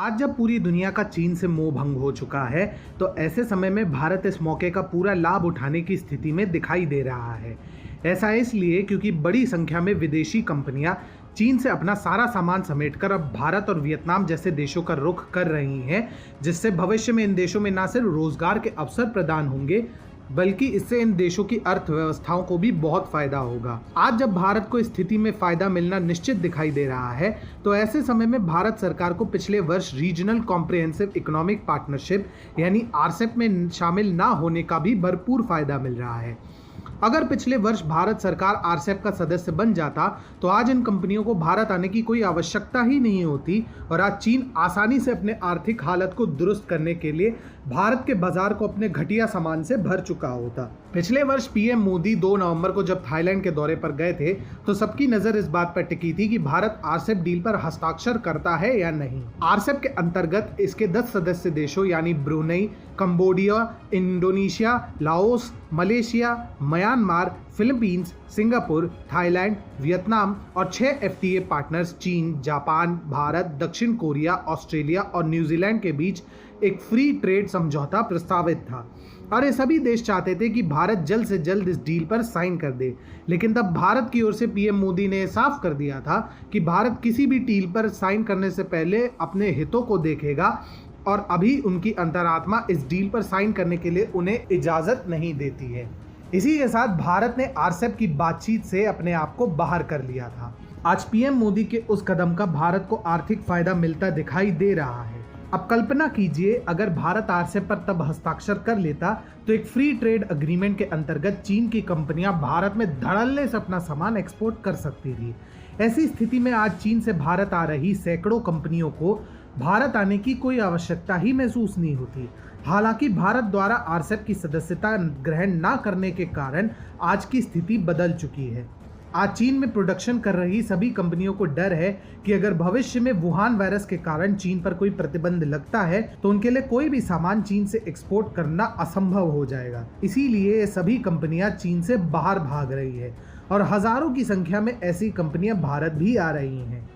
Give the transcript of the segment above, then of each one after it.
आज जब पूरी दुनिया का चीन से मोह भंग हो चुका है, तो ऐसे समय में भारत इस मौके का पूरा लाभ उठाने की स्थिति में दिखाई दे रहा है। ऐसा इसलिए क्योंकि बड़ी संख्या में विदेशी कंपनियां चीन से अपना सारा सामान समेटकर अब भारत और वियतनाम जैसे देशों का रुख कर रही हैं, जिससे भविष्य में इन देशों में न सिर्फ रोजगार के अवसर प्रदान होंगे, बल्कि इससे इन देशों की अर्थव्यवस्थाओं को भी बहुत फायदा होगा। आज जब भारत को इस स्थिति में फायदा मिलना निश्चित दिखाई दे रहा है, तो ऐसे समय में भारत सरकार को पिछले वर्ष रीजनल कॉम्प्रिहेंसिव इकोनॉमिक पार्टनरशिप यानी आरसेप में शामिल ना होने का भी भरपूर फायदा मिल रहा है। अगर पिछले वर्ष भारत सरकार आरसेप का सदस्य बन जाता, तो आज इन कंपनियों को भारत आने की कोई आवश्यकता ही नहीं होती और आज चीन आसानी से अपने आर्थिक हालत को दुरुस्त करने के लिए भारत के बाजार को अपने घटिया सामान से भर चुका होता। पिछले वर्ष पीएम मोदी 2 नवंबर को जब थाईलैंड के दौरे पर गए थे, तो सबकी नजर इस बात पर टिकी थी कि भारत आरसेप डील पर हस्ताक्षर करता है या नहीं। आरसेप के अंतर्गत इसके 10 सदस्य देशों यानी Brunei, Cambodia, Indonesia, Laos, Malaysia, Myanmar, Philippines, Singapore, Thailand, Vietnam और 6 एफटीए पार्टनर्स चीन, जापान, भारत, दक्षिण कोरिया, ऑस्ट्रेलिया और न्यूजीलैंड के बीच एक फ्री ट्रेड समझौता प्रस्तावित था और ये सभी देश चाहते थे कि भारत जल्द से जल्द इस डील पर साइन कर दे। लेकिन तब भारत की ओर से पीएम मोदी ने साफ कर दिया था कि भारत किसी भी डील पर साइन करने से पहले अपने हितों को देखेगा और अभी उनकी अंतरात्मा इस डील पर साइन करने के लिए उन्हें इजाजत नहीं देती है। इसी के साथ भारत ने आरसेप की बातचीत से अपने आप को बाहर कर लिया था। आज पीएम मोदी के उस कदम का भारत को आर्थिक फायदा मिलता दिखाई दे रहा है। अब कल्पना कीजिए, अगर भारत आरसेप पर तब हस्ताक्षर कर लेता, तो एक फ्री ट्रेड अग्रीमेंट के अंतर्गत चीन की कंपनियां भारत में धड़ल्ले से अपना सामान एक्सपोर्ट कर सकती थी। ऐसी स्थिति में आज चीन से भारत आ रही सैकड़ों कंपनियों को भारत आने की कोई आवश्यकता ही महसूस नहीं होती। हालांकि भारत द्वारा आरसेप की सदस्यता ग्रहण न करने के कारण आज की स्थिति बदल चुकी है। आज चीन में प्रोडक्शन कर रही सभी कंपनियों को डर है कि अगर भविष्य में वुहान वायरस के कारण चीन पर कोई प्रतिबंध लगता है, तो उनके लिए कोई भी सामान चीन से एक्सपोर्ट करना असंभव हो जाएगा। इसीलिए ये सभी कंपनियां चीन से बाहर भाग रही है और हजारों की संख्या में ऐसी कंपनियां भारत भी आ रही हैं।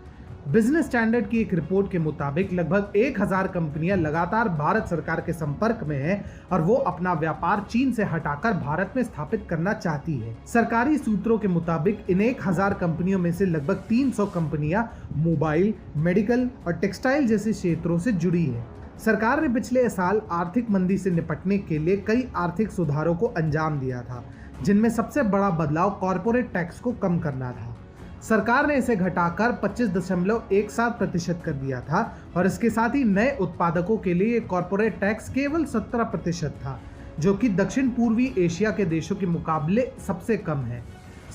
बिजनेस स्टैंडर्ड की एक रिपोर्ट के मुताबिक लगभग 1000 कंपनियां लगातार भारत सरकार के संपर्क में हैं और वो अपना व्यापार चीन से हटाकर भारत में स्थापित करना चाहती है। सरकारी सूत्रों के मुताबिक इन 1000 कंपनियों में से लगभग 300 कंपनियां मोबाइल, मेडिकल और टेक्सटाइल जैसे क्षेत्रों से जुड़ी है। सरकार ने पिछले साल आर्थिक मंदी से निपटने के लिए कई आर्थिक सुधारों को अंजाम दिया था, जिनमें सबसे बड़ा बदलाव कॉर्पोरेट टैक्स को कम करना था। सरकार ने इसे घटाकर 25.17% कर दिया था और इसके साथ ही नए उत्पादकों के लिए कॉर्पोरेट टैक्स केवल 17% था, जो कि दक्षिण पूर्वी एशिया के देशों के मुकाबले सबसे कम है।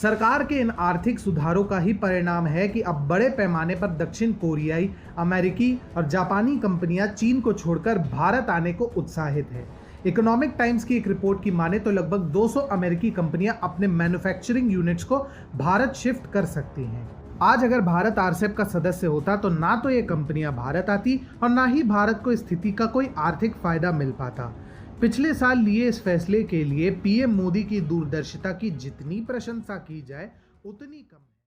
सरकार के इन आर्थिक सुधारों का ही परिणाम है कि अब बड़े पैमाने पर दक्षिण कोरियाई, अमेरिकी और जापानी कंपनियां चीन को छोड़कर भारत आने को उत्साहित है। इकोनॉमिक टाइम्स की एक रिपोर्ट की माने तो लगभग 200 अमेरिकी कंपनियां अपने मैन्युफैक्चरिंग यूनिट्स को भारत शिफ्ट कर सकती हैं। आज अगर भारत आरसेप का सदस्य होता, तो ना तो ये कंपनियां भारत आती और ना ही भारत को इस स्थिति का कोई आर्थिक फायदा मिल पाता। पिछले साल लिए इस फैसले के लिए पीएम मोदी की दूरदर्शिता की जितनी प्रशंसा की जाए, उतनी कम है।